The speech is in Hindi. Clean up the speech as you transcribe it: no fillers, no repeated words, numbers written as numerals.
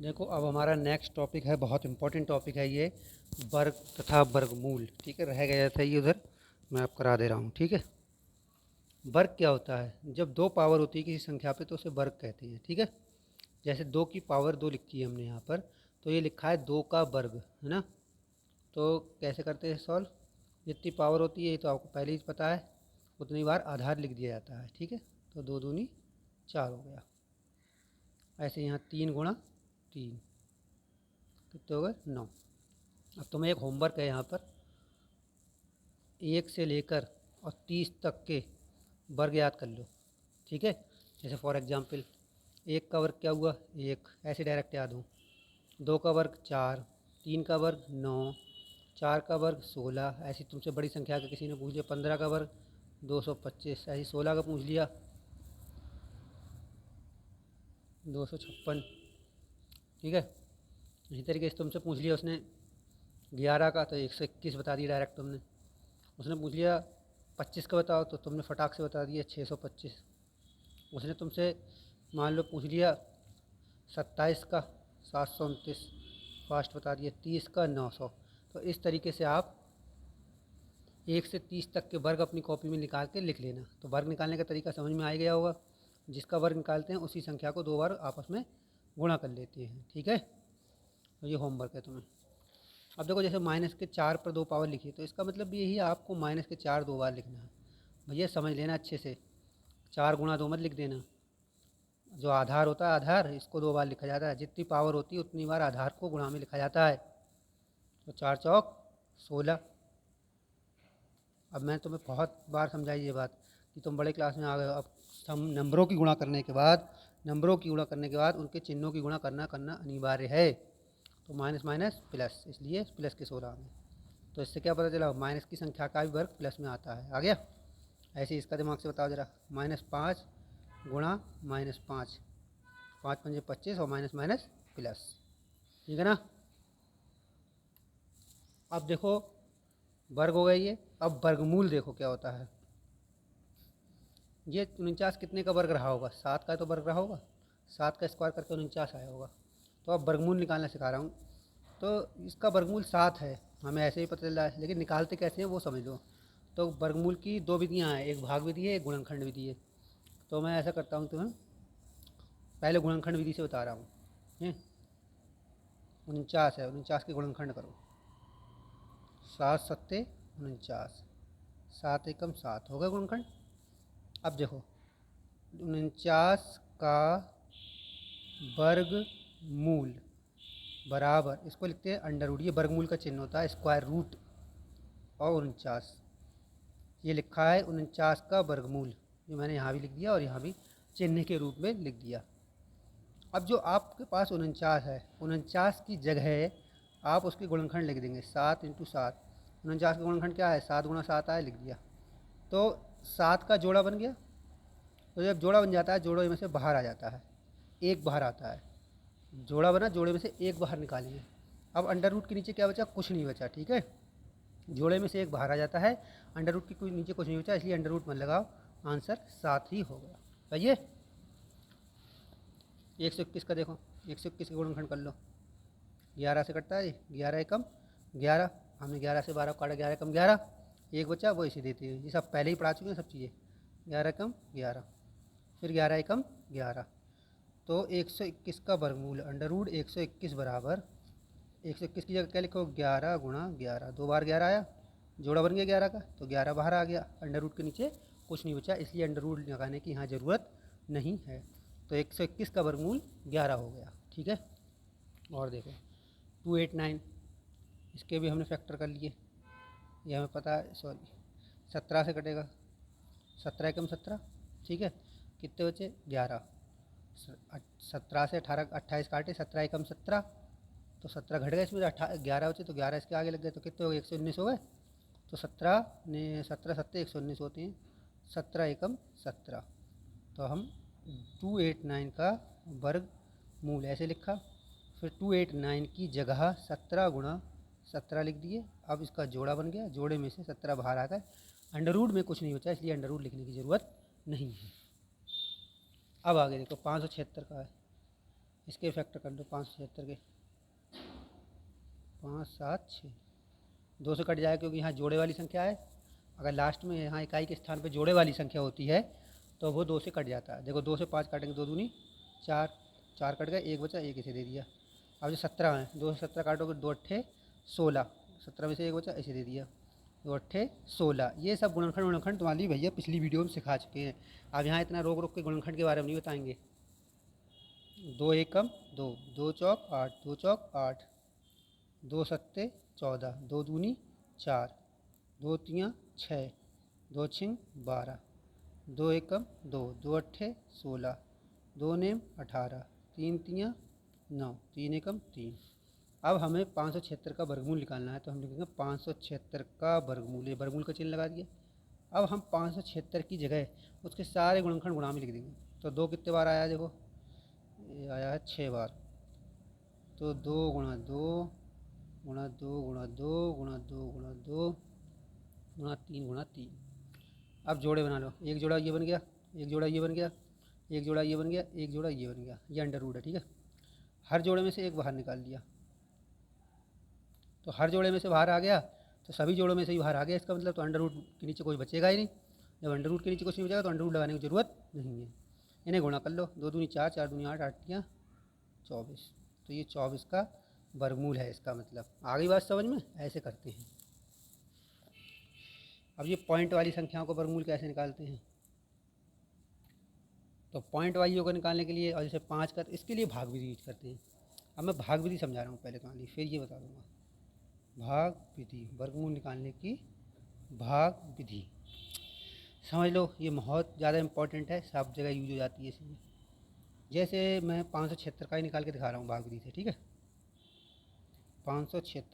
देखो अब हमारा नेक्स्ट टॉपिक है, बहुत इंपॉर्टेंट टॉपिक है ये, वर्ग तथा वर्गमूल। ठीक है, रह गया था ये उधर, मैं आप करा दे रहा हूँ। ठीक है, वर्ग क्या होता है? जब दो पावर होती है किसी संख्या पे तो उसे वर्ग कहते हैं। ठीक है, जैसे 2 की पावर 2 लिखी है हमने यहाँ पर, तो ये लिखा है 2 का वर्ग, है ना। तो कैसे करते हैं सॉल्व? जितनी पावर होती है ये तो आपको पहले ही पता है, उतनी बार आधार लिख दिया जाता है। ठीक है, तो 2 दूनी 4 हो गया। ऐसे यहाँ 3 गुणा 3 कितने हो गए? 9। अब तुम्हें एक होमवर्क है यहाँ पर, 1 से लेकर और 30 तक के वर्ग याद कर लो। ठीक है, जैसे फॉर एग्जांपल 1 का वर्ग क्या हुआ? 1, ऐसे डायरेक्ट याद हो। 2 का वर्ग 4, 3 का वर्ग 9, 4 का वर्ग 16। ऐसी तुमसे बड़ी संख्या का किसी ने पूछ लिया 15 का वर्ग 225, ऐसी 16 का पूछ लिया 256। ठीक है, इसी तरीके से तुमसे पूछ लिया उसने 11 का, तो 121 बता दिया डायरेक्ट तुमने। उसने पूछ लिया 25 का बताओ, तो तुमने फटाक से बता दिया 625। उसने तुमसे मान लो पूछ लिया 27 का 729, फास्ट बता दिया। 30 का 900। तो इस तरीके से आप 1 से 30 तक के वर्ग अपनी कॉपी में निकाल के लिख लेना। तो वर्ग निकालने का तरीका समझ में आ गया होगा। जिसका वर्ग निकालते हैं उसी संख्या को 2 बार आपस में गुणा कर लेते हैं। ठीक है, तो ये होमवर्क है तुम्हें। अब देखो, जैसे -4 पर 2 पावर लिखी, तो इसका मतलब भी यही है, आपको -4 2 बार लिखना है। भैया समझ लेना अच्छे से, 4 गुणा 2 मत लिख देना। जो आधार होता है, आधार, इसको 2 बार लिखा जाता है। जितनी पावर होती है उतनी बार आधार को गुणा में लिखा जाता है। तो 4 चौक 16। अब मैं तुम्हें बहुत बार समझाई ये बात कि तुम बड़े क्लास में आ गए हो। अब हम नंबरों की गुणा करने के बाद, उनके चिन्हों की गुणा करना अनिवार्य है। तो माइनस माइनस प्लस, इसलिए प्लस के 16 में। तो इससे क्या पता चला? माइनस की संख्या का भी वर्ग प्लस में आता है। आ गया? ऐसे ही इसका दिमाग से बताओ जरा। -5 गुणा -5, 5 पंजे 25 और माइनस माइनस प्लस। ठीक है ना। अब देखो, वर्ग हो गया ये। अब वर्गमूल देखो क्या होता है। ये 49 कितने का वर्ग रहा होगा? 7 का तो वर्ग रहा होगा। 7 का स्क्वायर करके 49 आया होगा। तो अब वर्गमूल निकालना सिखा रहा हूँ। तो इसका वर्गमूल 7 है, हमें ऐसे ही पता चल रहा है, लेकिन निकालते कैसे हैं वो समझ लो। तो वर्गमूल की 2 विधियाँ हैं, एक भाग विधि है, एक गुणनखंड विधि है। तो मैं ऐसा करता हूँ, तुम्हें पहले गुणनखंड विधि से बता रहा हूँ। 49 है, 49 के गुणनखंड करो। 7 सत्ते 49, 7 एकम 7 हो गया गुणनखंड। अब देखो, 49 का वर्गमूल बराबर, इसको लिखते हैं अंडर रूट। ये वर्गमूल का चिन्ह होता है, स्क्वायर रूट और 49। ये लिखा है 49 का वर्गमूल, जो मैंने यहाँ भी लिख दिया और यहाँ भी चिन्ह के रूप में लिख दिया। अब जो आपके पास 49 है, 49 की जगह आप उसके गुणनखंड लिख देंगे 7 × 7। 49 का गुणनखंड क्या है? 7 × 7 आया, लिख दिया। तो 7 का जोड़ा बन गया। तो जब जोड़ा बन जाता है, जोड़े में से बाहर आ जाता है, एक बाहर आता है। जोड़ा बना, जोड़े में से एक बाहर निकालेंगे। अब अंडर रूट के नीचे क्या बचा? कुछ नहीं बचा। ठीक है, जोड़े में से एक बाहर आ जाता है, अंडर रूट के नीचे कुछ नहीं बचा, इसलिए अंडर रूट मत लगाओ। आंसर 7 ही हो गया। सही है। 121 का देखो, 121 का गुणनखंड कर लो। 11 से कटता है, 11 एकम 11। हमने 11 से 12 काटा, 11 एकम 11, एक बचा वो इसे देती है। ये सब पहले ही पढ़ा चुके हैं सब चीज़ें। 11 एकम 11, फिर 11 एकम 11। तो 121 का वर्गमूल अंडर रूट 121 बराबर, 121 की जगह क्या लिखो? 11 गुणा 11। 2 बार 11 आया, जोड़ा बन गया 11 का, तो 11 बाहर आ गया। अंडर रूट के नीचे कुछ नहीं बचा, इसलिए अंडर रूट लगाने की यहाँ ज़रूरत नहीं है। तो 121 का वर्गमूल 11 हो गया। ठीक है, और देखो 289, इसके भी हमने फैक्टर कर लिए, ये हमें पता है। सॉरी, 17 से कटेगा, 17 एकम 17। ठीक है, कितने बचे? 11। 17 से 28 काटे, 17 एकम 17, तो 17 घट गए इसमें, 11 बचे, तो 11 इसके आगे लग गए, तो कितने हो गए? 119 हो गए। तो 17 ने 17 सत्ते 119 होते हैं, 17 एकम 17। तो हम 289 का वर्गमूल ऐसे लिखा। फिर 289 की जगह 17 गुणा 17 लिख दिए। अब इसका जोड़ा बन गया, जोड़े में से 17 बाहर आ गए, अंडर रूट में कुछ नहीं बचा, इसलिए अंडर रूट लिखने की ज़रूरत नहीं है। अब आगे देखो, 576 का है। इसके फैक्टर कर दो 576 के, 5 7 6, 2 से कट जाए क्योंकि यहाँ जोड़े वाली संख्या है। अगर लास्ट में यहाँ इकाई के स्थान पे जोड़े वाली संख्या होती है तो वो 2 से कट जाता है। देखो 2 से 5 काटेंगे, 2 दूनी 4, 4 कट गए, 1 बचा, 1 इसे दे दिया। अब जो 17 है, 2 से 17 काटोगे, 2 अट्ठे 16, 17 में से 1 बचा, इसे दे दिया, 2 अट्ठे 16। ये सब गुणनखंड तुम्हारी भैया पिछली वीडियो में सिखा चुके हैं। अब यहाँ इतना रोक रोक के गुणनखंड के बारे में नहीं बताएंगे। 2 एकम 2, 2 चौक 8, 2 चौक 8, 2 सत्ते 14, 2 दूनी 4, 2 तियाँ 6, 2 छिंग 12, 2 एकम 2, 2 अट्ठे 16, 2 नेम 18, 3 तियाँ 9, 3 एकम 3। अब हमें 576 का वर्गमूल निकालना है, तो हम लिखेंगे 576 का वर्गमूल, ये वर्गमूल का चिन्ह लगा दिया। अब हम 576 की जगह उसके सारे गुणनखंड गुणा में लिख देंगे। तो 2 कितने बार आया है, देखो ये आया है 6 बार। तो 2 गुणा 2 गुणा 2 गुणा 2 गुणा 2 गुणा 2 गुणा 3 गुणा 3। अब जोड़े बना लो, एक जोड़ा ये बन गया, एक जोड़ा ये बन गया, एक जोड़ा ये बन गया, एक जोड़ा ये बन गया, ये अंडर रूट है, ठीक है। हर जोड़े में से एक बाहर निकाल लिया, तो हर जोड़े में से बाहर आ गया तो सभी जोड़ों में से ही बाहर आ गया, इसका मतलब तो अंडर रूट के नीचे कोई बचेगा ही नहीं। जब अंडर रूट के नीचे कुछ नहीं बचेगा तो अंडर रूट लगाने की ज़रूरत नहीं है। इन्हें गुणा कर लो, 2 दूनी 4, 4 दूनी 8, 8 तियाँ 24। तो ये 24 का वर्गमूल है, इसका मतलब। आ गई बात समझ में? ऐसे करते हैं। अब ये पॉइंट वाली संख्याओं का वर्गमूल कैसे निकालते हैं, तो पॉइंट वाइयों को निकालने के लिए, और जैसे 5 का, इसके लिए भाग विधि यूज करते हैं। अब मैं भाग विधि समझा रहा हूँ पहले तुम्हारी, फिर ये बता दूँगा। भाग विधि, वर्गमूल निकालने की भाग विधि समझ लो, ये बहुत ज़्यादा इंपॉर्टेंट है, सब जगह यूज हो जाती है इसमें। जैसे मैं 576 का ही निकाल के दिखा रहा हूँ भाग विधि से, ठीक है। 576